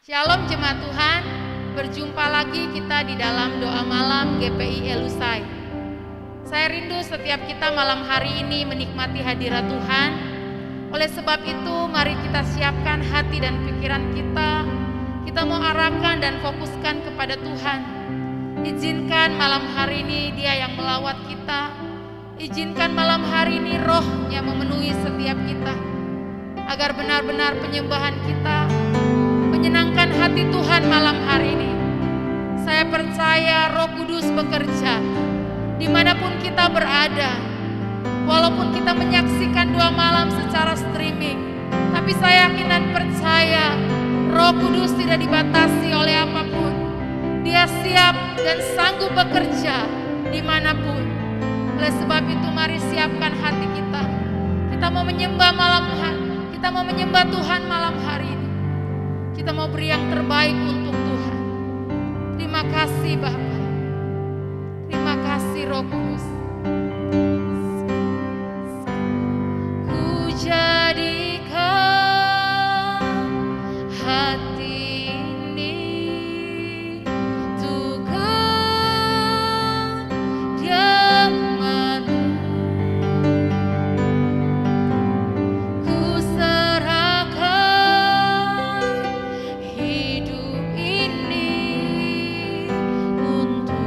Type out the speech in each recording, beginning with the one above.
Shalom jemaat Tuhan, berjumpa lagi kita di dalam doa malam GPI Elusai. Saya rindu setiap kita malam hari ini menikmati hadirat Tuhan. Oleh sebab itu mari kita siapkan hati dan pikiran kita. Kita mau arahkan dan fokuskan kepada Tuhan. Izinkan malam hari ini Dia yang melawat kita. Izinkan malam hari ini Roh-Nya memenuhi setiap kita, agar benar-benar penyembahan kita menyenangkan hati Tuhan malam hari ini. Saya percaya Roh Kudus bekerja dimanapun kita berada. Walaupun kita menyaksikan doa malam secara streaming, tapi saya yakin dan percaya Roh Kudus tidak dibatasi oleh apapun. Dia siap dan sanggup bekerja dimanapun. Oleh sebab itu mari siapkan hati kita. Kita mau menyembah kita mau menyembah Tuhan malam hari ini. Kita mau beri yang terbaik untuk Tuhan. Terima kasih Bapa. Terima kasih Roh Kudus. Ku jadikan hati ini untuk kediaman-Mu. Ku serahkan hidup ini untuk-Mu,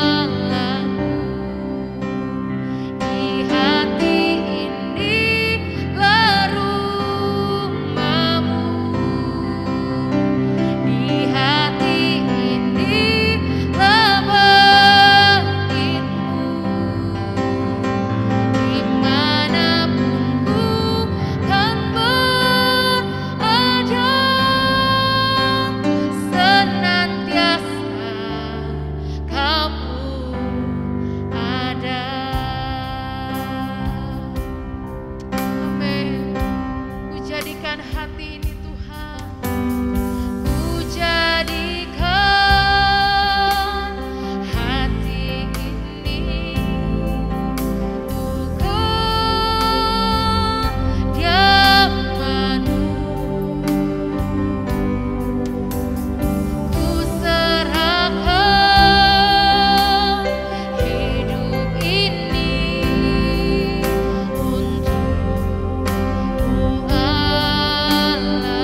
Allahku. Di hati inilah rumah-Mu. Di hati inilah bait-Mu. Dimanapun ku kan berada, senantiasa Kamu ada. Amin. Ku jadikan hati ini Tuhan. Ku jadikan hati ini untuk kediaman-Mu. Ku serahkan hidup ini untuk-Mu, Allahku.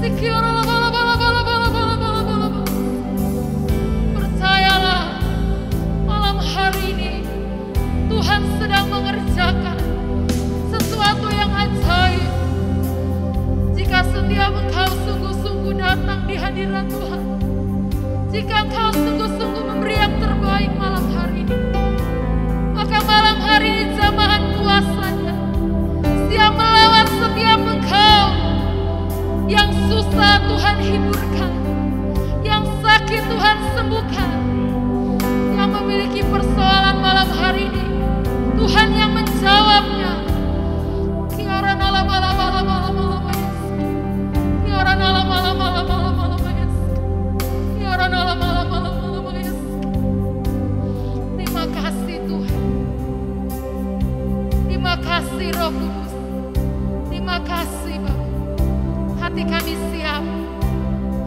Percayalah, malam hari ini Tuhan sedang mengerjakan sesuatu yang ajaib. Jika setiap engkau sungguh-sungguh datang di hadirat Tuhan, jika engkau sungguh-sungguh memberi yang terbaik malam hari ini, maka malam hari ini jamahan kuasanya siap melawat setiap engkau yang susah Tuhan hiburkan, yang sakit Tuhan sembuhkan, yang memiliki persoalan malam hari ini Tuhan yang menjawabnya. Kiara nala malam malam malam malam Yesus, kiara nala malam malam malam malam Yesus, kiara nala malam malam malam Yesus. Terima kasih Tuhan, terima kasih Roh Kudus, terima kasih Bapa. Hati kami siap,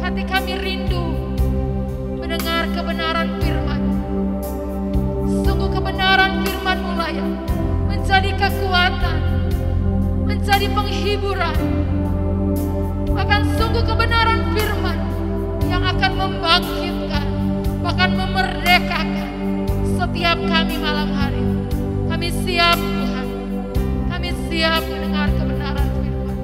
hati kami rindu mendengar kebenaran firman. Sungguh kebenaran firman-Mu lah yang menjadi kekuatan, menjadi penghiburan. Bahkan sungguh kebenaran firman yang akan membangkitkan, bahkan memerdekakan setiap kami malam hari. Kami siap Tuhan, kami siap mendengar kebenaran firman.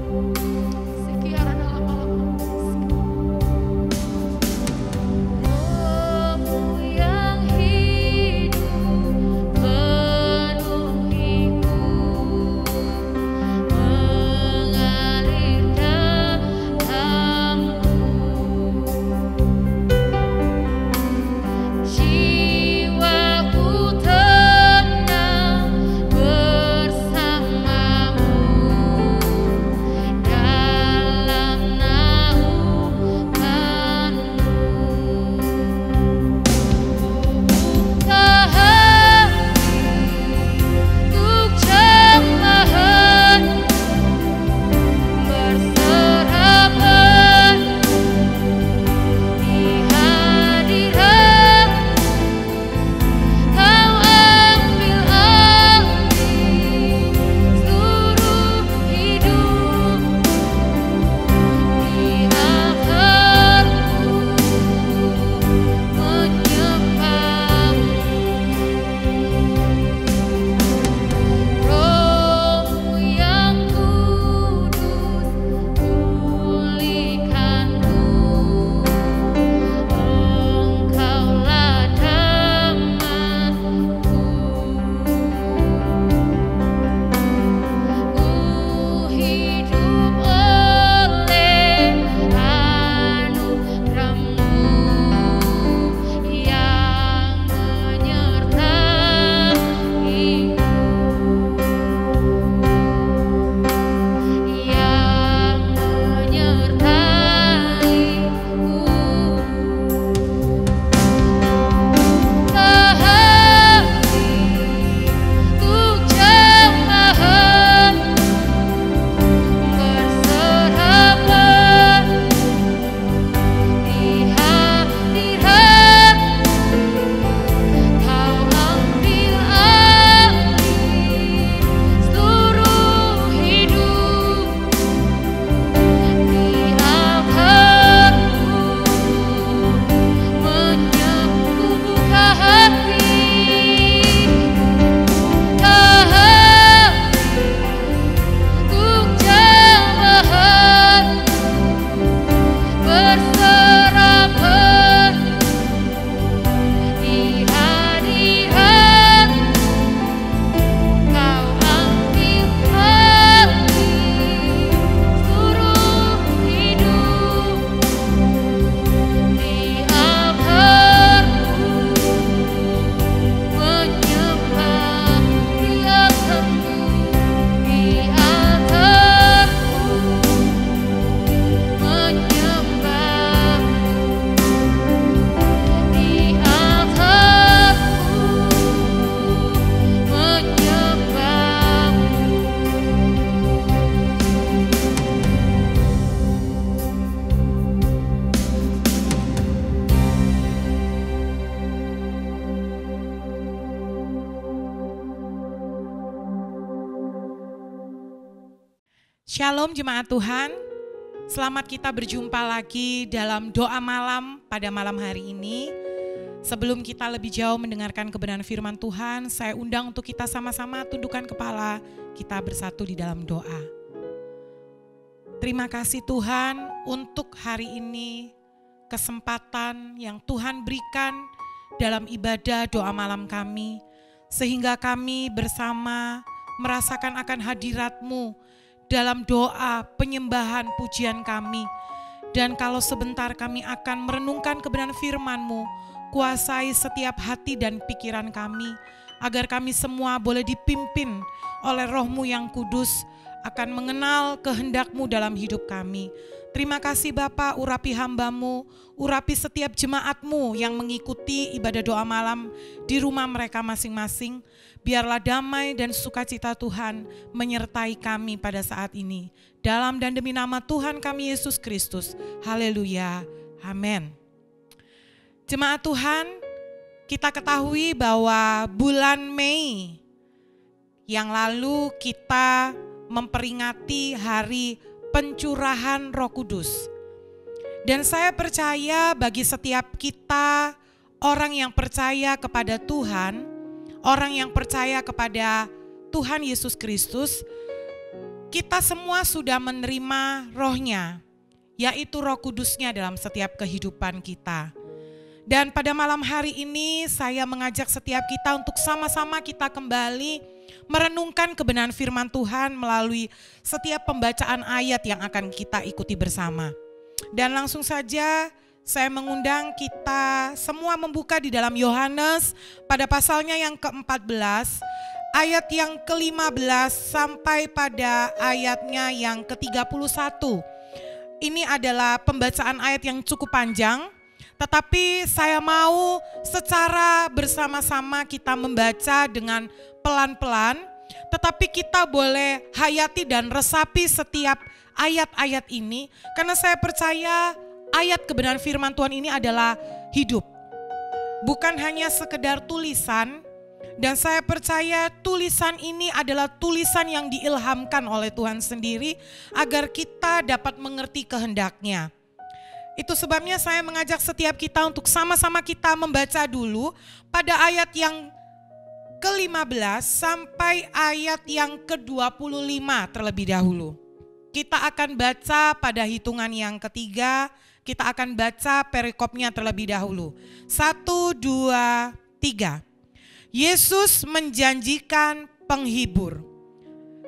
Shalom jemaat Tuhan, Selamat kita berjumpa lagi dalam doa malam pada malam hari ini. Sebelum kita lebih jauh mendengarkan kebenaran firman Tuhan, saya undang untuk kita sama-sama tundukkan kepala, kita bersatu di dalam doa. Terima kasih Tuhan untuk hari ini, kesempatan yang Tuhan berikan dalam ibadah doa malam kami, sehingga kami bersama merasakan akan hadirat-Mu dalam doa, penyembahan, pujian kami. Dan kalau sebentar kami akan merenungkan kebenaran firman-Mu, kuasai setiap hati dan pikiran kami, agar kami semua boleh dipimpin oleh Roh-Mu yang kudus, akan mengenal kehendak-Mu dalam hidup kami. Terima kasih Bapa, urapi hamba-Mu, urapi setiap jemaat-Mu yang mengikuti ibadah doa malam di rumah mereka masing-masing. Biarlah damai dan sukacita Tuhan menyertai kami pada saat ini. Dalam dan demi nama Tuhan kami Yesus Kristus. Haleluya. Amin. Jemaat Tuhan, kita ketahui bahwa bulan Mei yang lalu kita memperingati hari pencurahan Roh Kudus. Dan saya percaya bagi setiap kita, orang yang percaya kepada Tuhan, orang yang percaya kepada Tuhan Yesus Kristus, kita semua sudah menerima Roh-Nya, yaitu Roh Kudus-Nya dalam setiap kehidupan kita. Dan pada malam hari ini saya mengajak setiap kita untuk sama-sama kita kembali merenungkan kebenaran firman Tuhan melalui setiap pembacaan ayat yang akan kita ikuti bersama. Dan langsung saja saya mengundang kita semua membuka di dalam Yohanes pada pasalnya yang ke-14, ayat yang ke-15 sampai pada ayatnya yang ke-31. Ini adalah pembacaan ayat yang cukup panjang, tetapi saya mau secara bersama-sama kita membaca dengan pelan-pelan, tetapi kita boleh hayati dan resapi setiap ayat-ayat ini, karena saya percaya ayat kebenaran firman Tuhan ini adalah hidup. Bukan hanya sekedar tulisan, dan saya percaya tulisan ini adalah tulisan yang diilhamkan oleh Tuhan sendiri agar kita dapat mengerti kehendak-Nya. Itu sebabnya saya mengajak setiap kita untuk sama-sama kita membaca dulu pada ayat yang ke-15 sampai ayat yang ke-25 terlebih dahulu. Kita akan baca pada hitungan yang ketiga, kita akan baca perikopnya terlebih dahulu. 1, 2, 3. Yesus menjanjikan penghibur.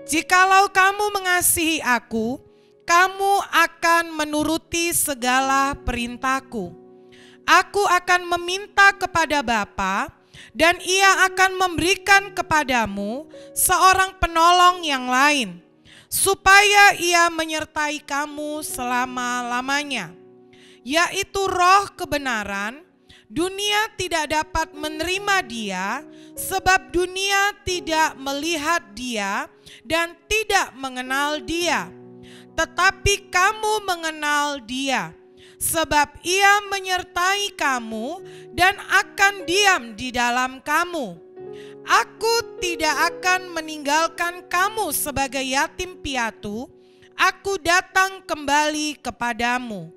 Jikalau kamu mengasihi aku, kamu akan menuruti segala perintahku. Aku akan meminta kepada Bapa, dan Ia akan memberikan kepadamu seorang penolong yang lain, supaya Ia menyertai kamu selama-lamanya, yaitu Roh kebenaran. Dunia tidak dapat menerima Dia, sebab dunia tidak melihat Dia dan tidak mengenal Dia. Tetapi kamu mengenal Dia, sebab Ia menyertai kamu dan akan diam di dalam kamu. Aku tidak akan meninggalkan kamu sebagai yatim piatu, aku datang kembali kepadamu.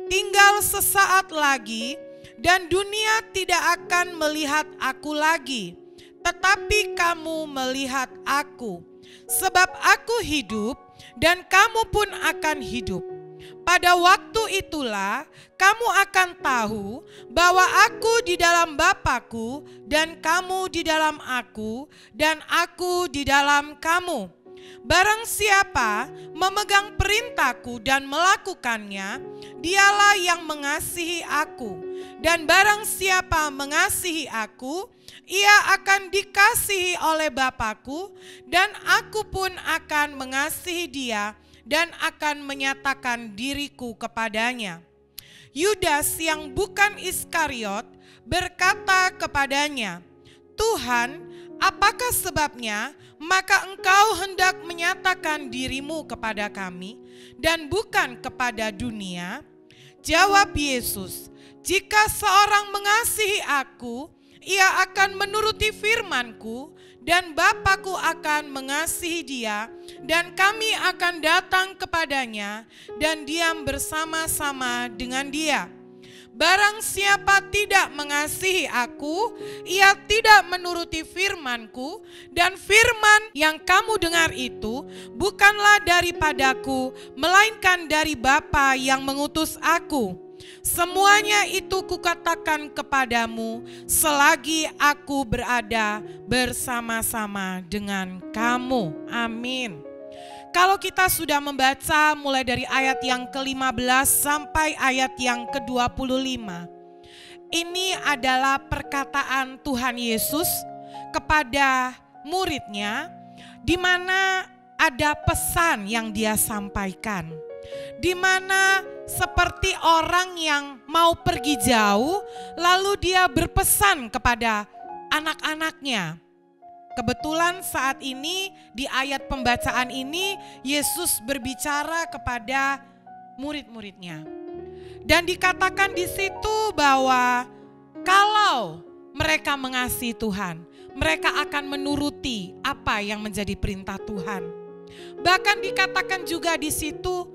Tinggal sesaat lagi, dan dunia tidak akan melihat aku lagi, tetapi kamu melihat aku, sebab aku hidup dan kamu pun akan hidup. Pada waktu itulah kamu akan tahu bahwa aku di dalam Bapa-Ku dan kamu di dalam aku dan aku di dalam kamu. Barang siapa memegang perintahku dan melakukannya, dialah yang mengasihi aku. Dan barang siapa mengasihi aku, ia akan dikasihi oleh Bapa-Ku, dan aku pun akan mengasihi dia dan akan menyatakan diriku kepadanya. Yudas yang bukan Iskariot berkata kepadanya, Tuhan, apakah sebabnya maka engkau hendak menyatakan dirimu kepada kami dan bukan kepada dunia? Jawab Yesus, jika seorang mengasihi aku, Ia akan menuruti firman-Ku, dan Bapa-Ku akan mengasihi dia, dan kami akan datang kepadanya dan diam bersama-sama dengan dia. Barang siapa tidak mengasihi Aku, ia tidak menuruti firman-Ku, dan firman yang kamu dengar itu bukanlah daripadaku, melainkan dari Bapa yang mengutus Aku. Semuanya itu kukatakan kepadamu selagi Aku berada bersama-sama dengan kamu. Amin. Kalau kita sudah membaca mulai dari ayat yang ke-15 sampai ayat yang ke-25, ini adalah perkataan Tuhan Yesus kepada muridnya, di mana ada pesan yang dia sampaikan, di mana seperti orang yang mau pergi jauh, lalu dia berpesan kepada anak-anaknya. Kebetulan saat ini di ayat pembacaan ini Yesus berbicara kepada murid-muridnya. Dan dikatakan di situ bahwa kalau mereka mengasihi Tuhan, mereka akan menuruti apa yang menjadi perintah Tuhan. Bahkan dikatakan juga di situ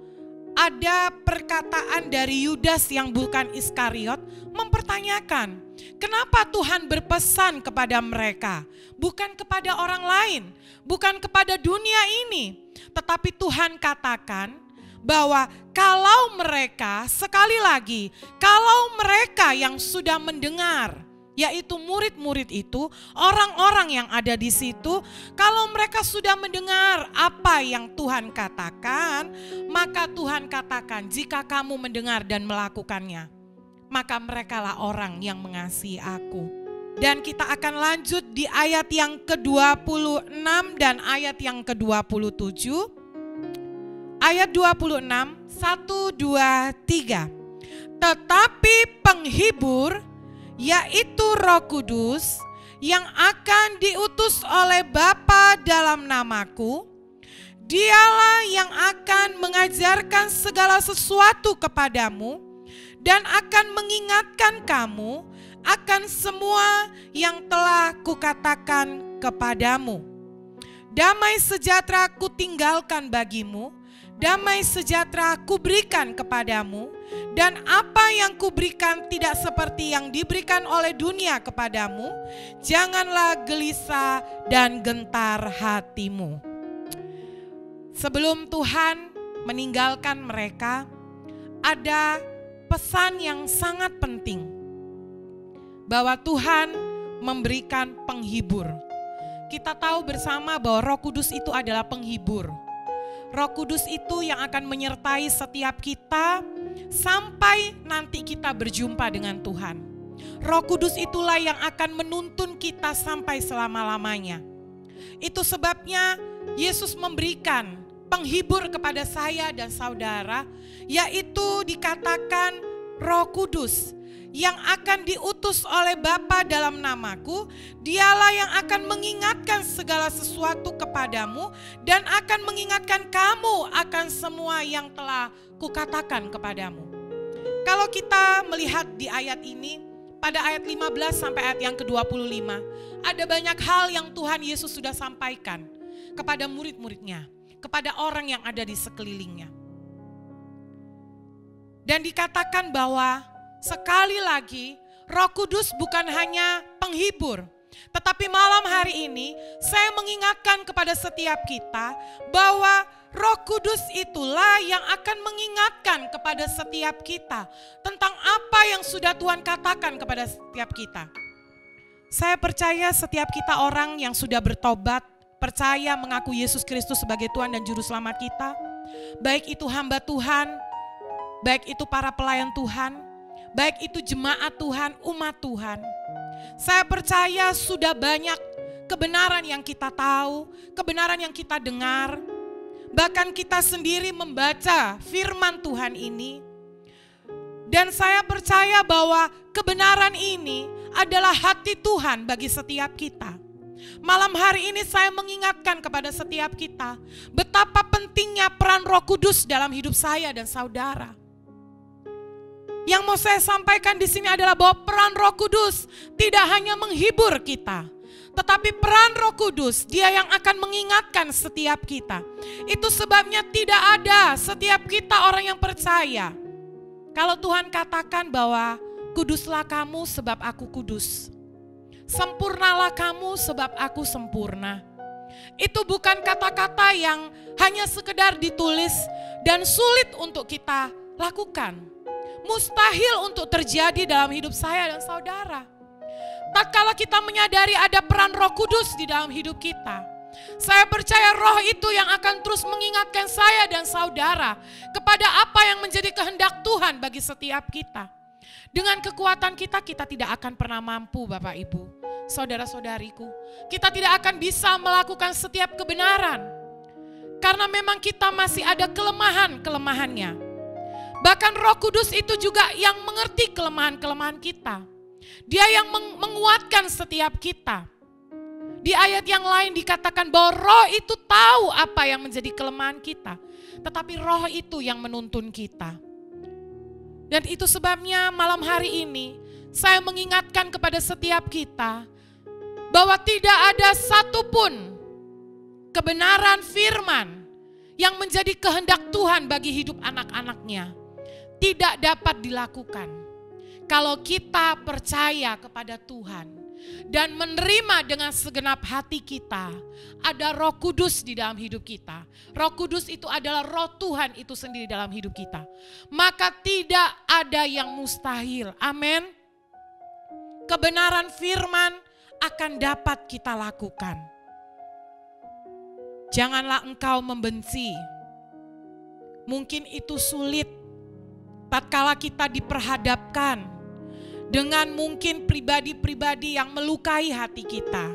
ada perkataan dari Yudas yang bukan Iskariot mempertanyakan, kenapa Tuhan berpesan kepada mereka, bukan kepada orang lain, bukan kepada dunia ini, tetapi Tuhan katakan bahwa kalau mereka, sekali lagi, kalau mereka yang sudah mendengar, yaitu murid-murid itu, orang-orang yang ada di situ, kalau mereka sudah mendengar apa yang Tuhan katakan, maka Tuhan katakan, jika kamu mendengar dan melakukannya, maka merekalah orang yang mengasihi Aku. Dan kita akan lanjut di ayat yang ke-26 dan ayat yang ke-27. Ayat 26, 1, 2, 3. Tetapi penghibur, yaitu Roh Kudus, yang akan diutus oleh Bapa dalam namaku, dialah yang akan mengajarkan segala sesuatu kepadamu dan akan mengingatkan kamu akan semua yang telah kukatakan kepadamu. Damai sejahtera kutinggalkan bagimu, damai sejahtera kuberikan kepadamu, dan apa yang kuberikan tidak seperti yang diberikan oleh dunia kepadamu. Janganlah gelisah dan gentar hatimu. Sebelum Tuhan meninggalkan mereka, ada pesan yang sangat penting, bahwa Tuhan memberikan penghibur. Kita tahu bersama bahwa Roh Kudus itu adalah penghibur. Roh Kudus itu yang akan menyertai setiap kita sampai nanti kita berjumpa dengan Tuhan. Roh Kudus itulah yang akan menuntun kita sampai selama-lamanya. Itu sebabnya Yesus memberikan penghibur kepada saya dan saudara, yaitu dikatakan Roh Kudus yang akan diutus oleh Bapa dalam namaku. Dialah yang akan mengingatkan segala sesuatu kepadamu dan akan mengingatkan kamu akan semua yang telah kukatakan kepadamu. Kalau kita melihat di ayat ini, pada ayat 15 sampai ayat yang ke-25, ada banyak hal yang Tuhan Yesus sudah sampaikan kepada murid-muridnya, kepada orang yang ada di sekelilingnya. Dan dikatakan bahwa sekali lagi, Roh Kudus bukan hanya penghibur, tetapi malam hari ini saya mengingatkan kepada setiap kita bahwa Roh Kudus itulah yang akan mengingatkan kepada setiap kita tentang apa yang sudah Tuhan katakan kepada setiap kita. Saya percaya setiap kita orang yang sudah bertobat, percaya mengaku Yesus Kristus sebagai Tuhan dan Juru Selamat kita, baik itu hamba Tuhan, baik itu para pelayan Tuhan, baik itu jemaat Tuhan, umat Tuhan. Saya percaya sudah banyak kebenaran yang kita tahu, kebenaran yang kita dengar. Bahkan kita sendiri membaca firman Tuhan ini. Dan saya percaya bahwa kebenaran ini adalah hati Tuhan bagi setiap kita. Malam hari ini saya mengingatkan kepada setiap kita betapa pentingnya peran Roh Kudus dalam hidup saya dan saudara. Yang mau saya sampaikan di sini adalah bahwa peran Roh Kudus tidak hanya menghibur kita, tetapi peran Roh Kudus, Dia yang akan mengingatkan setiap kita. Itu sebabnya tidak ada setiap kita orang yang percaya. Kalau Tuhan katakan bahwa kuduslah kamu sebab aku kudus, sempurnalah kamu sebab aku sempurna. Itu bukan kata-kata yang hanya sekedar ditulis dan sulit untuk kita lakukan. Mustahil untuk terjadi dalam hidup saya dan saudara. Tatkala kita menyadari ada peran Roh Kudus di dalam hidup kita, saya percaya Roh itu yang akan terus mengingatkan saya dan saudara kepada apa yang menjadi kehendak Tuhan bagi setiap kita. Dengan kekuatan kita tidak akan pernah mampu, Bapak Ibu, saudara-saudariku. Kita tidak akan bisa melakukan setiap kebenaran, karena memang kita masih ada kelemahan-kelemahannya. Bahkan Roh Kudus itu juga yang mengerti kelemahan-kelemahan kita. Dia yang menguatkan setiap kita. Di ayat yang lain dikatakan bahwa Roh itu tahu apa yang menjadi kelemahan kita, tetapi Roh itu yang menuntun kita. Dan itu sebabnya malam hari ini saya mengingatkan kepada setiap kita bahwa tidak ada satupun kebenaran firman yang menjadi kehendak Tuhan bagi hidup anak-anaknya tidak dapat dilakukan kalau kita percaya kepada Tuhan dan menerima dengan segenap hati kita. Ada Roh Kudus di dalam hidup kita. Roh Kudus itu adalah Roh Tuhan itu sendiri dalam hidup kita. Maka tidak ada yang mustahil. Amin. Kebenaran firman akan dapat kita lakukan. Janganlah engkau membenci. Mungkin itu sulit tatkala kita diperhadapkan dengan mungkin pribadi-pribadi yang melukai hati kita,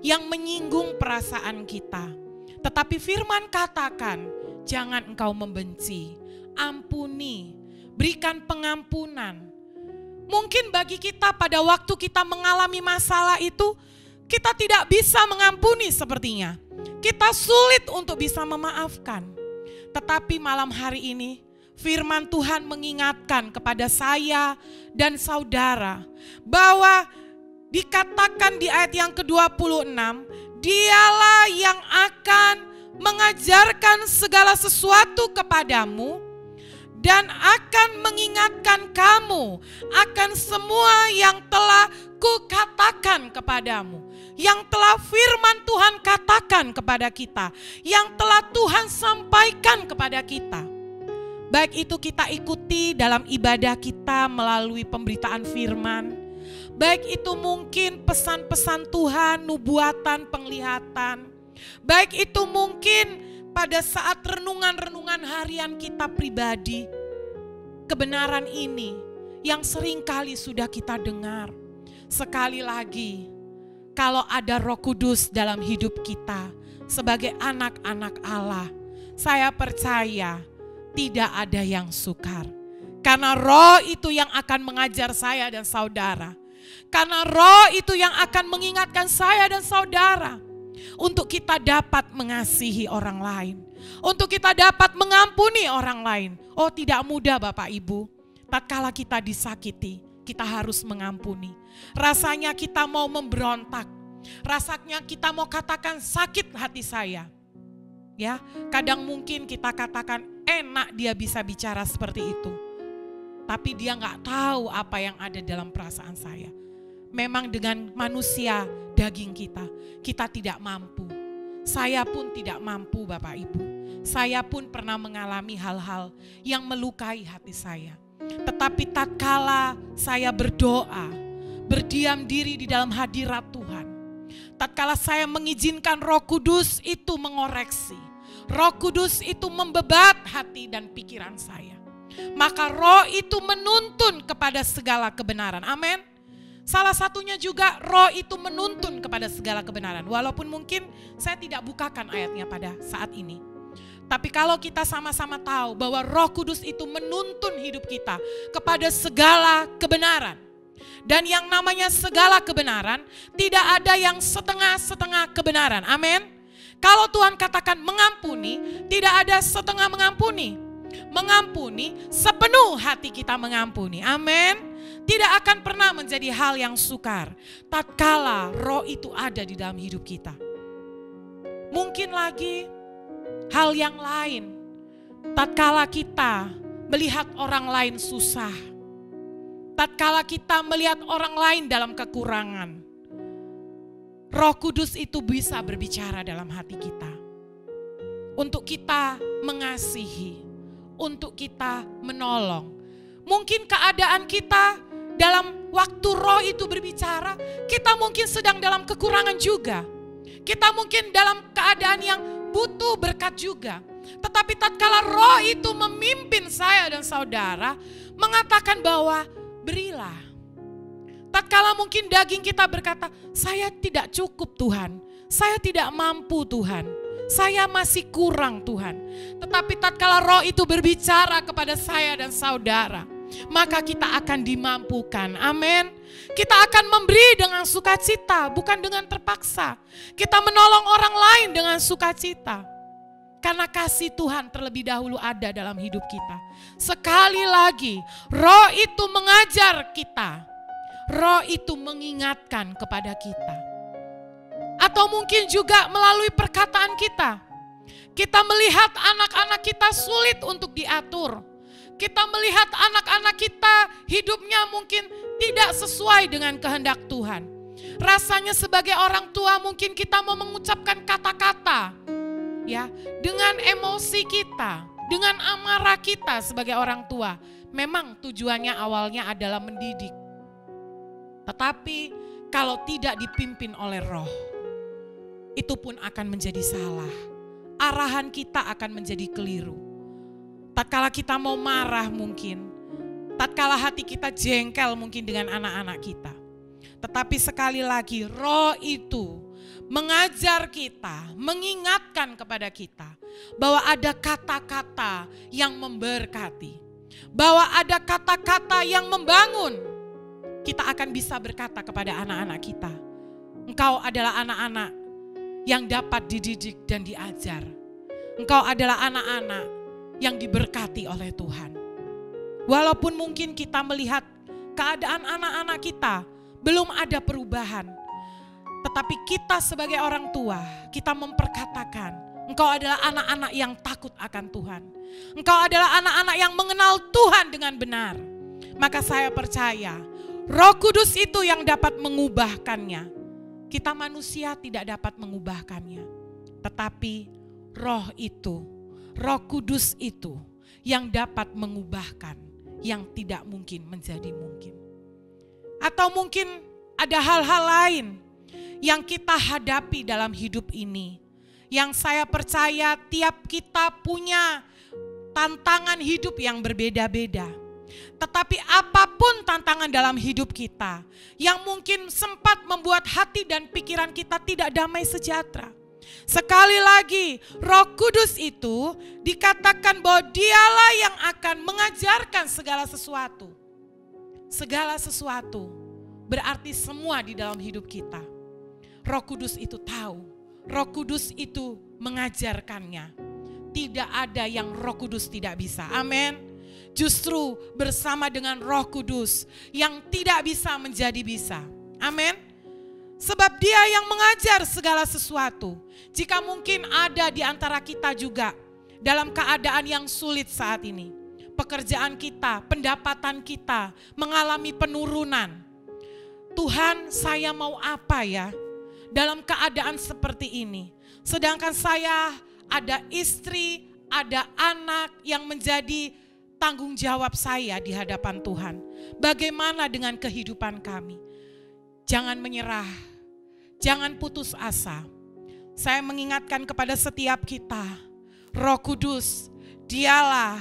yang menyinggung perasaan kita. Tetapi firman katakan, jangan engkau membenci, ampuni, berikan pengampunan. Mungkin bagi kita pada waktu kita mengalami masalah itu, kita tidak bisa mengampuni sepertinya. Kita sulit untuk bisa memaafkan. Tetapi malam hari ini, firman Tuhan mengingatkan kepada saya dan saudara bahwa dikatakan di ayat yang ke-26, Dialah yang akan mengajarkan segala sesuatu kepadamu dan akan mengingatkan kamu akan semua yang telah kukatakan kepadamu, yang telah firman Tuhan katakan kepada kita, yang telah Tuhan sampaikan kepada kita. Baik itu kita ikuti dalam ibadah kita melalui pemberitaan firman. Baik itu mungkin pesan-pesan Tuhan, nubuatan, penglihatan. Baik itu mungkin pada saat renungan-renungan harian kita pribadi. Kebenaran ini yang seringkali sudah kita dengar. Sekali lagi, kalau ada Roh Kudus dalam hidup kita sebagai anak-anak Allah, saya percaya tidak ada yang sukar. Karena Roh itu yang akan mengajar saya dan saudara. Karena Roh itu yang akan mengingatkan saya dan saudara untuk kita dapat mengasihi orang lain, untuk kita dapat mengampuni orang lain. Oh, tidak mudah Bapak Ibu. Tatkala kita disakiti, kita harus mengampuni. Rasanya kita mau memberontak. Rasanya kita mau katakan sakit hati saya. Ya, kadang mungkin kita katakan enak dia bisa bicara seperti itu. Tapi dia nggak tahu apa yang ada dalam perasaan saya. Memang dengan manusia daging kita tidak mampu. Saya pun tidak mampu Bapak Ibu. Saya pun pernah mengalami hal-hal yang melukai hati saya. Tetapi tatkala saya berdoa, berdiam diri di dalam hadirat Tuhan. Tatkala saya mengizinkan Roh Kudus itu mengoreksi. Roh Kudus itu membebat hati dan pikiran saya. Maka Roh itu menuntun kepada segala kebenaran. Amin. Salah satunya juga Roh itu menuntun kepada segala kebenaran. Walaupun mungkin saya tidak bukakan ayatnya pada saat ini. Tapi kalau kita sama-sama tahu bahwa Roh Kudus itu menuntun hidup kita kepada segala kebenaran. Dan yang namanya segala kebenaran, tidak ada yang setengah-setengah kebenaran. Amin. Kalau Tuhan katakan mengampuni, tidak ada setengah mengampuni. mengampuni, sepenuh hati kita mengampuni. Amin. Tidak akan pernah menjadi hal yang sukar tatkala roh itu ada di dalam hidup kita. Mungkin lagi hal yang lain, tatkala kita melihat orang lain susah, tatkala kita melihat orang lain dalam kekurangan, Roh Kudus itu bisa berbicara dalam hati kita untuk kita mengasihi, untuk kita menolong. Mungkin keadaan kita dalam waktu roh itu berbicara, kita mungkin sedang dalam kekurangan juga. Kita mungkin dalam keadaan yang butuh berkat juga. Tetapi tatkala roh itu memimpin saya dan saudara, mengatakan bahwa berilah. Tatkala mungkin daging kita berkata, saya tidak cukup Tuhan, saya tidak mampu Tuhan, saya masih kurang Tuhan. Tetapi tatkala roh itu berbicara kepada saya dan saudara, maka kita akan dimampukan. Amin. Kita akan memberi dengan sukacita, bukan dengan terpaksa. Kita menolong orang lain dengan sukacita. Karena kasih Tuhan terlebih dahulu ada dalam hidup kita. Sekali lagi, roh itu mengajar kita. Roh itu mengingatkan kepada kita. Atau mungkin juga melalui perkataan kita. Kita melihat anak-anak kita sulit untuk diatur. Kita melihat anak-anak kita hidupnya mungkin tidak sesuai dengan kehendak Tuhan. Rasanya sebagai orang tua mungkin kita mau mengucapkan kata-kata, ya, dengan emosi kita, dengan amarah kita sebagai orang tua. Memang tujuannya awalnya adalah mendidik. Tetapi kalau tidak dipimpin oleh roh, itu pun akan menjadi salah. Arahan kita akan menjadi keliru. Tatkala kita mau marah mungkin, tatkala hati kita jengkel mungkin dengan anak-anak kita. Tetapi sekali lagi roh itu mengajar kita, mengingatkan kepada kita bahwa ada kata-kata yang memberkati, bahwa ada kata-kata yang membangun. Kita akan bisa berkata kepada anak-anak kita, engkau adalah anak-anak yang dapat dididik dan diajar. Engkau adalah anak-anak yang diberkati oleh Tuhan. Walaupun mungkin kita melihat keadaan anak-anak kita belum ada perubahan, tetapi kita sebagai orang tua, kita memperkatakan, engkau adalah anak-anak yang takut akan Tuhan. Engkau adalah anak-anak yang mengenal Tuhan dengan benar. Maka saya percaya, Roh Kudus itu yang dapat mengubahkannya. Kita manusia tidak dapat mengubahkannya. Tetapi roh itu, Roh Kudus itu yang dapat mengubahkan yang tidak mungkin menjadi mungkin. Atau mungkin ada hal-hal lain yang kita hadapi dalam hidup ini, yang saya percaya tiap kita punya tantangan hidup yang berbeda-beda. Tetapi apapun tantangan dalam hidup kita yang mungkin sempat membuat hati dan pikiran kita tidak damai sejahtera, sekali lagi Roh Kudus itu dikatakan bahwa dialah yang akan mengajarkan segala sesuatu. Segala sesuatu berarti semua di dalam hidup kita. Roh Kudus itu tahu, Roh Kudus itu mengajarkannya. Tidak ada yang Roh Kudus tidak bisa. Amin. Justru bersama dengan Roh Kudus yang tidak bisa menjadi bisa. Amin. Sebab Dia yang mengajar segala sesuatu. Jika mungkin ada di antara kita juga dalam keadaan yang sulit saat ini, pekerjaan kita, pendapatan kita mengalami penurunan. Tuhan, saya mau apa ya dalam keadaan seperti ini? Sedangkan saya ada istri, ada anak yang menjadi tanggung jawab saya di hadapan Tuhan. Bagaimana dengan kehidupan kami? Jangan menyerah, jangan putus asa. Saya mengingatkan kepada setiap kita, Roh Kudus, Dialah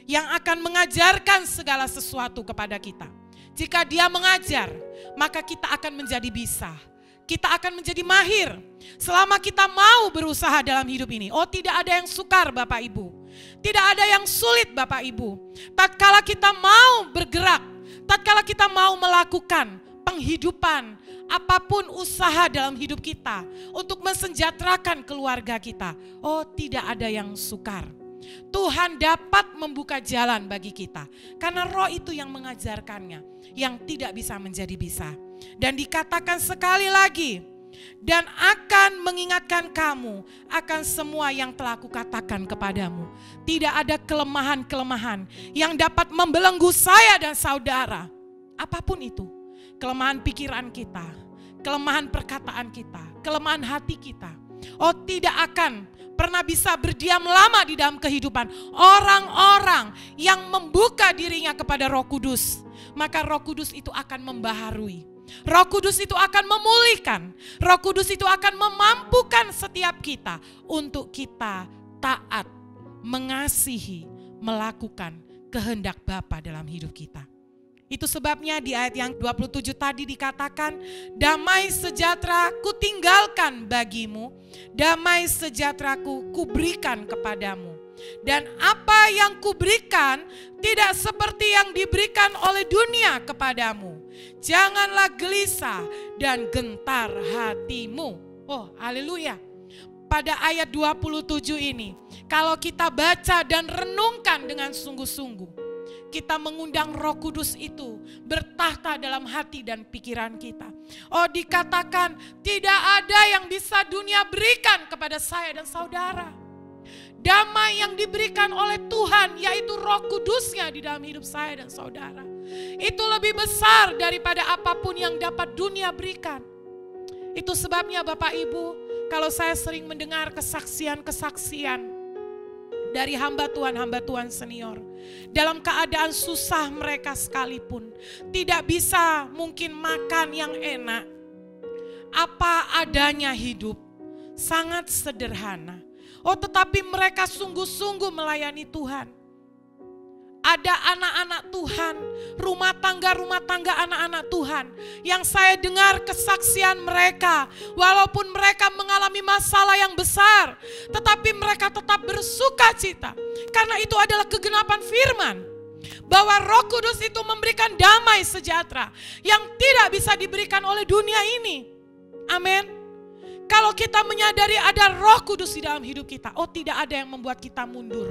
yang akan mengajarkan segala sesuatu kepada kita. Jika Dia mengajar, maka kita akan menjadi bisa. Kita akan menjadi mahir selama kita mau berusaha dalam hidup ini. Oh, tidak ada yang sukar Bapak Ibu. Tidak ada yang sulit Bapak Ibu. Tatkala kita mau bergerak, tatkala kita mau melakukan penghidupan, apapun usaha dalam hidup kita untuk mensejahterakan keluarga kita. Oh, tidak ada yang sukar. Tuhan dapat membuka jalan bagi kita. Karena Roh itu yang mengajarkannya, yang tidak bisa menjadi bisa. Dan dikatakan sekali lagi, dan akan mengingatkan kamu akan semua yang telah kukatakan kepadamu. Tidak ada kelemahan-kelemahan yang dapat membelenggu saya dan saudara. Apapun itu, kelemahan pikiran kita, kelemahan perkataan kita, kelemahan hati kita. Oh, tidak akan pernah bisa berdiam lama di dalam kehidupan orang-orang yang membuka dirinya kepada Roh Kudus. Maka Roh Kudus itu akan membaharui. Roh Kudus itu akan memulihkan. Roh Kudus itu akan memampukan setiap kita untuk kita taat, mengasihi, melakukan kehendak Bapa dalam hidup kita. Itu sebabnya di ayat yang 27 tadi dikatakan, damai sejahtera kutinggalkan bagimu, damai sejahteraku kuberikan kepadamu. Dan apa yang kuberikan tidak seperti yang diberikan oleh dunia kepadamu. Janganlah gelisah dan gentar hatimu. Oh, haleluya. Pada ayat 27 ini, kalau kita baca dan renungkan dengan sungguh-sungguh, kita mengundang Roh Kudus itu bertahta dalam hati dan pikiran kita. Oh, dikatakan tidak ada yang bisa dunia berikan kepada saya dan saudara. Damai yang diberikan oleh Tuhan, yaitu Roh Kudusnya di dalam hidup saya dan saudara, itu lebih besar daripada apapun yang dapat dunia berikan. Itu sebabnya Bapak Ibu, kalau saya sering mendengar kesaksian-kesaksian dari hamba Tuhan senior, dalam keadaan susah mereka sekalipun, tidak bisa mungkin makan yang enak, apa adanya hidup, sangat sederhana. Oh, tetapi mereka sungguh-sungguh melayani Tuhan. Ada anak-anak Tuhan, rumah tangga anak-anak Tuhan yang saya dengar kesaksian mereka, walaupun mereka mengalami masalah yang besar, tetapi mereka tetap bersuka cita, karena itu adalah kegenapan firman, bahwa Roh Kudus itu memberikan damai sejahtera yang tidak bisa diberikan oleh dunia ini. Amin. Kalau kita menyadari ada Roh Kudus di dalam hidup kita, oh, tidak ada yang membuat kita mundur.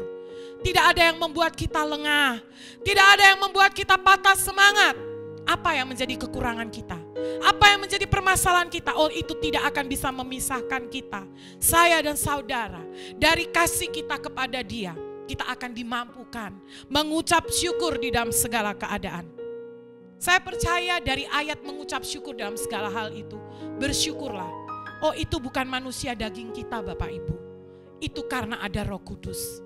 Tidak ada yang membuat kita lengah. Tidak ada yang membuat kita patah semangat. Apa yang menjadi kekurangan kita? Apa yang menjadi permasalahan kita? Oh, itu tidak akan bisa memisahkan kita, saya dan saudara, dari kasih kita kepada Dia. Kita akan dimampukan mengucap syukur di dalam segala keadaan. Saya percaya dari ayat mengucap syukur dalam segala hal itu, bersyukurlah. Oh, itu bukan manusia daging kita Bapak Ibu. Itu karena ada Roh Kudus.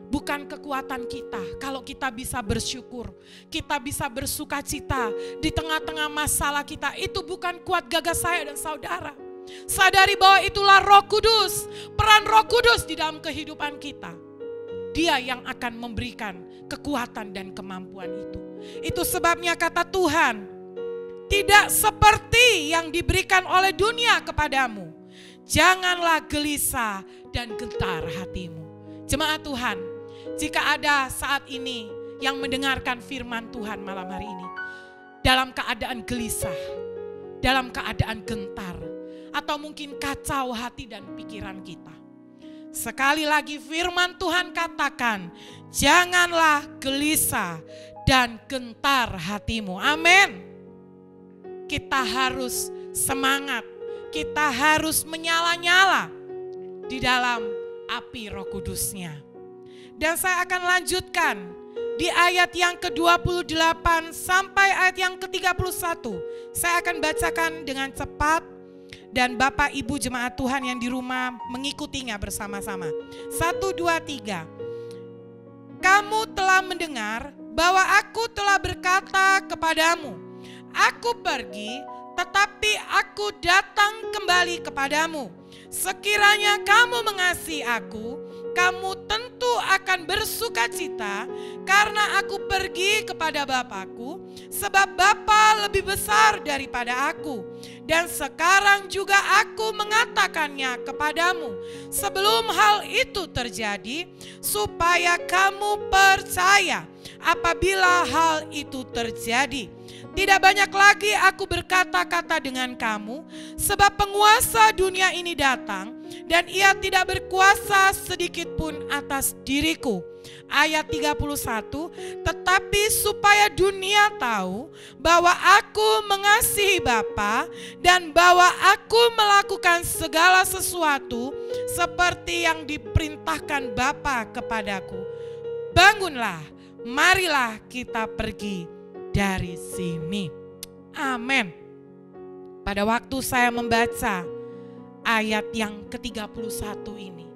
Bukan kekuatan kita. Kalau kita bisa bersyukur, kita bisa bersuka cita di tengah-tengah masalah kita, itu bukan kuat gagah saya dan saudara. Sadari bahwa itulah Roh Kudus, peran Roh Kudus di dalam kehidupan kita. Dia yang akan memberikan kekuatan dan kemampuan itu. Itu sebabnya kata Tuhan, tidak seperti yang diberikan oleh dunia kepadamu. Janganlah gelisah dan gentar hatimu. Jemaat Tuhan, jika ada saat ini yang mendengarkan firman Tuhan malam hari ini, dalam keadaan gelisah, dalam keadaan gentar, atau mungkin kacau hati dan pikiran kita, sekali lagi firman Tuhan katakan, janganlah gelisah dan gentar hatimu. Amin. Kita harus semangat, kita harus menyala-nyala di dalam api Roh Kudusnya. Dan saya akan lanjutkan di ayat yang ke-28 sampai ayat yang ke-31. Saya akan bacakan dengan cepat dan Bapak Ibu jemaat Tuhan yang di rumah mengikutinya bersama-sama. 1, 2, 3. Kamu telah mendengar bahwa aku telah berkata kepadamu, aku pergi, tetapi aku datang kembali kepadamu. Sekiranya kamu mengasihi aku, kamu tentu akan bersuka cita karena aku pergi kepada Bapakku, sebab Bapa lebih besar daripada aku. Dan sekarang juga aku mengatakannya kepadamu sebelum hal itu terjadi, supaya kamu percaya apabila hal itu terjadi. Tidak banyak lagi aku berkata-kata dengan kamu, sebab penguasa dunia ini datang, dan ia tidak berkuasa sedikit pun atas diriku. Ayat 31, tetapi supaya dunia tahu bahwa aku mengasihi Bapa dan bahwa aku melakukan segala sesuatu seperti yang diperintahkan Bapa kepadaku. Bangunlah, marilah kita pergi dari sini. Amin. Pada waktu saya membaca ayat yang ke-31 ini,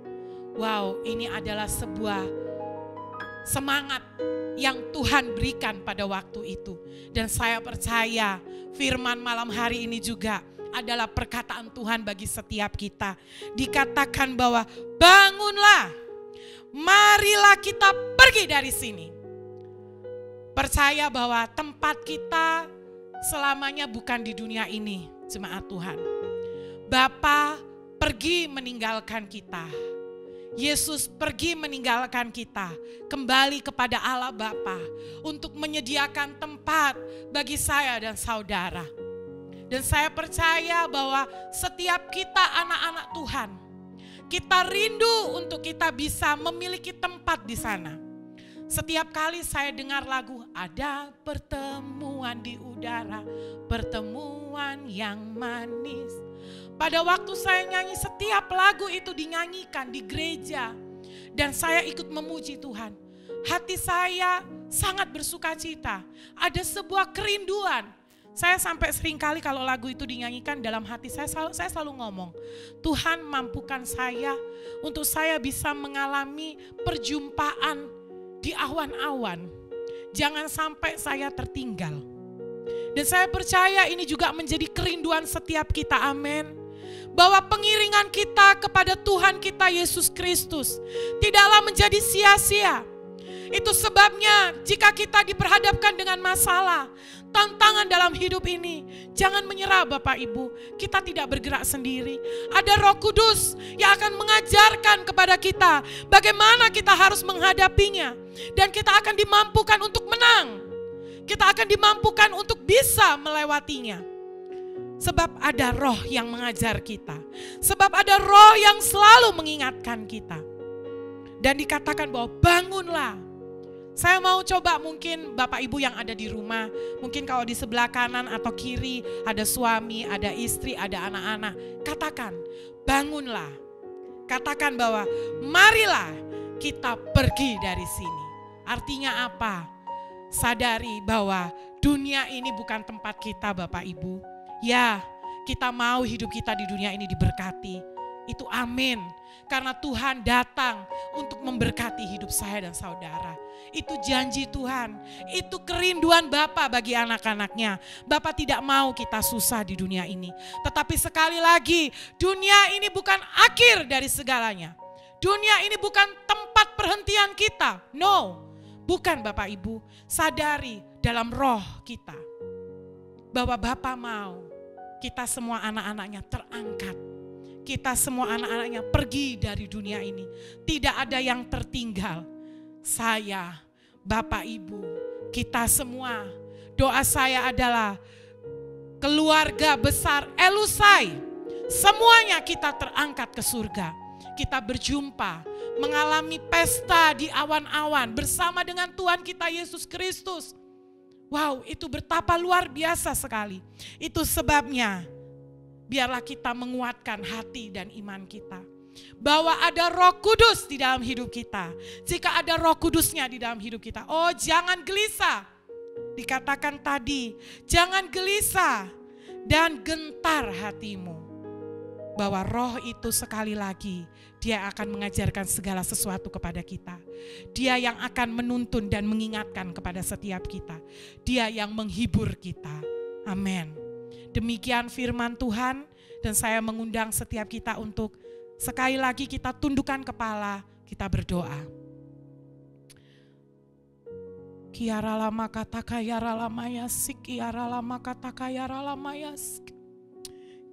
wow, ini adalah sebuah semangat yang Tuhan berikan pada waktu itu. Dan saya percaya firman malam hari ini juga adalah perkataan Tuhan bagi setiap kita. Dikatakan bahwa bangunlah, marilah kita pergi dari sini. Percaya bahwa tempat kita selamanya bukan di dunia ini, jemaat Tuhan. Bapa pergi meninggalkan kita. Yesus pergi meninggalkan kita, kembali kepada Allah Bapa untuk menyediakan tempat bagi saya dan saudara. Dan saya percaya bahwa setiap kita anak-anak Tuhan, kita rindu untuk kita bisa memiliki tempat di sana. Setiap kali saya dengar lagu, ada pertemuan di udara, pertemuan yang manis. Pada waktu saya nyanyi, setiap lagu itu dinyanyikan di gereja. Dan saya ikut memuji Tuhan. Hati saya sangat bersuka cita. Ada sebuah kerinduan. Saya sampai seringkali kalau lagu itu dinyanyikan dalam hati saya selalu ngomong, Tuhan mampukan saya untuk saya bisa mengalami perjumpaan di awan-awan. Jangan sampai saya tertinggal. Dan saya percaya ini juga menjadi kerinduan setiap kita, amin. Bahwa pengiringan kita kepada Tuhan kita Yesus Kristus tidaklah menjadi sia-sia. Itu sebabnya jika kita diperhadapkan dengan masalah, tantangan dalam hidup ini, jangan menyerah Bapak Ibu. Kita tidak bergerak sendiri. Ada Roh Kudus yang akan mengajarkan kepada kita bagaimana kita harus menghadapinya. Dan kita akan dimampukan untuk menang. Kita akan dimampukan untuk bisa melewatinya. Sebab ada Roh yang mengajar kita. Sebab ada Roh yang selalu mengingatkan kita. Dan dikatakan bahwa bangunlah. Saya mau coba mungkin Bapak Ibu yang ada di rumah. Mungkin kalau di sebelah kanan atau kiri ada suami, ada istri, ada anak-anak. Katakan, bangunlah. Katakan bahwa marilah kita pergi dari sini. Artinya apa? Sadari bahwa dunia ini bukan tempat kita Bapak Ibu. Ya, kita mau hidup kita di dunia ini diberkati. Itu amin. Karena Tuhan datang untuk memberkati hidup saya dan saudara. Itu janji Tuhan. Itu kerinduan Bapa bagi anak-anaknya. Bapa tidak mau kita susah di dunia ini. Tetapi sekali lagi, dunia ini bukan akhir dari segalanya. Dunia ini bukan tempat perhentian kita. No, bukan Bapak Ibu. Sadari dalam roh kita bahwa Bapa mau kita semua anak-anaknya terangkat. Kita semua anak-anaknya pergi dari dunia ini. Tidak ada yang tertinggal. Saya, Bapak Ibu, kita semua. Doa saya adalah keluarga besar Elusai. Semuanya kita terangkat ke surga. Kita berjumpa, mengalami pesta di awan-awan bersama dengan Tuhan kita Yesus Kristus. Wow, itu betapa luar biasa sekali. Itu sebabnya biarlah kita menguatkan hati dan iman kita. Bahwa ada Roh Kudus di dalam hidup kita. Jika ada Roh Kudusnya di dalam hidup kita, oh jangan gelisah. Dikatakan tadi, jangan gelisah dan gentar hatimu. Bahwa Roh itu sekali lagi, Dia akan mengajarkan segala sesuatu kepada kita. Dia yang akan menuntun dan mengingatkan kepada setiap kita. Dia yang menghibur kita. Amin. Demikian firman Tuhan, dan saya mengundang setiap kita untuk sekali lagi kita tundukkan kepala, kita berdoa. Kiara lama kata kayara lama yasik, kiara lama kata kayara lama yasik.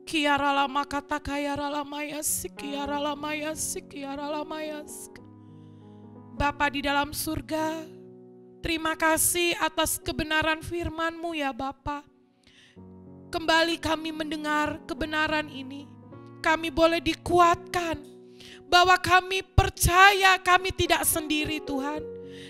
Kiara lama kata kayara lama yasik, kiara lama yasik, kiara lama yasik. Bapa di dalam surga, terima kasih atas kebenaran firman-Mu ya Bapa. Kembali kami mendengar kebenaran ini. kami boleh dikuatkan, bahwa kami percaya kami tidak sendiri Tuhan.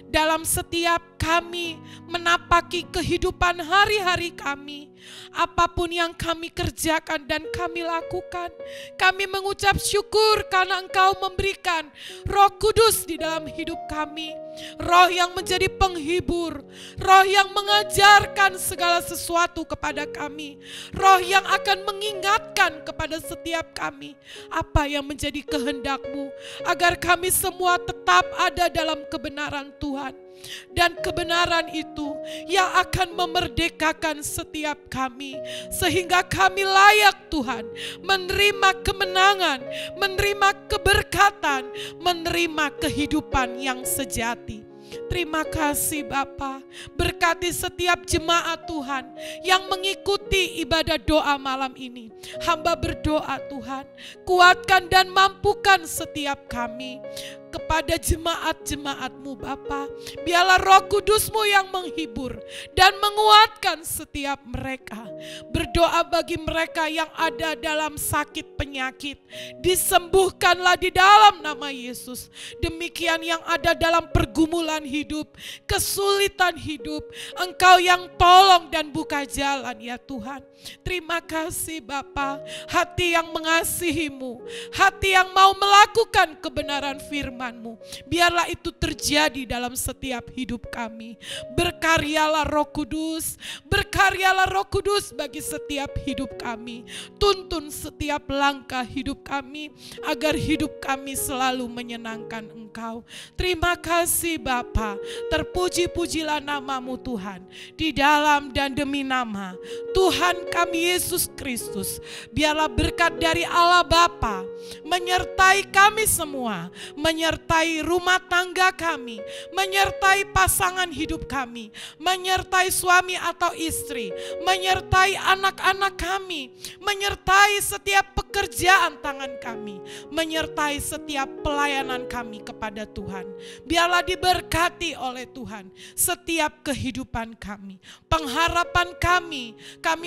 Dalam setiap kami menapaki kehidupan hari-hari kami, apapun yang kami kerjakan dan kami lakukan, kami mengucap syukur karena Engkau memberikan Roh Kudus di dalam hidup kami. Roh yang menjadi penghibur, Roh yang mengajarkan segala sesuatu kepada kami, Roh yang akan mengingatkan kepada setiap kami apa yang menjadi kehendak-Mu, agar kami semua tetap ada dalam kebenaran Tuhan. Dan kebenaran itu yang akan memerdekakan setiap kami, sehingga kami layak Tuhan menerima kemenangan, menerima keberkatan, menerima kehidupan yang sejati. Terima kasih Bapa, berkati setiap jemaat Tuhan yang mengikuti ibadah doa malam ini. Hamba berdoa Tuhan, kuatkan dan mampukan setiap kami. Kepada jemaat-jemaat-Mu Bapa, biarlah Roh Kudus-Mu yang menghibur dan menguatkan setiap mereka. Berdoa bagi mereka yang ada dalam sakit penyakit, disembuhkanlah di dalam nama Yesus. Demikian yang ada dalam pergumulan hidup, kesulitan hidup, Engkau yang tolong dan buka jalan ya Tuhan. Terima kasih Bapa, hati yang mengasihi-Mu, hati yang mau melakukan kebenaran firman-Mu, biarlah itu terjadi dalam setiap hidup kami. Berkaryalah Roh Kudus, berkaryalah Roh Kudus bagi setiap hidup kami. Tuntun setiap langkah hidup kami, agar hidup kami selalu menyenangkan Engkau. Terima kasih Bapa, terpuji-pujilah nama-Mu Tuhan, di dalam dan demi nama Tuhan kami Yesus Kristus. Biarlah berkat dari Allah Bapa menyertai kami semua, menyertai rumah tangga kami, menyertai pasangan hidup kami, menyertai suami atau istri, menyertai anak-anak kami, menyertai setiap pekerjaan tangan kami, menyertai setiap pelayanan kami kepada Tuhan. Biarlah diberkati oleh Tuhan setiap kehidupan kami, pengharapan kami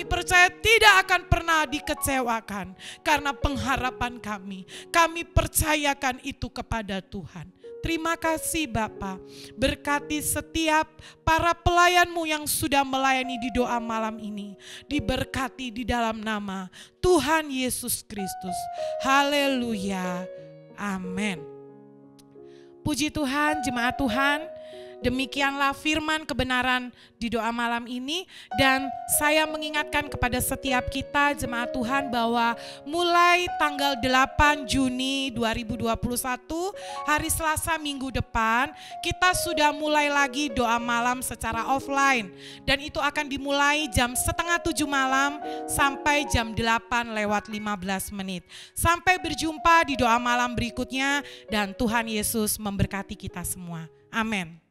percaya tidak akan pernah dikecewakan, karena pengharapan kami percayakan itu kepada Tuhan. Terima kasih Bapa, berkati setiap para pelayan-Mu yang sudah melayani di doa malam ini, diberkati di dalam nama Tuhan Yesus Kristus. Haleluya, amin. Puji Tuhan, jemaat Tuhan. Demikianlah firman kebenaran di doa malam ini, dan saya mengingatkan kepada setiap kita jemaat Tuhan bahwa mulai tanggal 8 Juni 2021 hari Selasa minggu depan kita sudah mulai lagi doa malam secara offline, dan itu akan dimulai jam 6:30 malam sampai jam 8:15. Sampai berjumpa di doa malam berikutnya, dan Tuhan Yesus memberkati kita semua. Amin.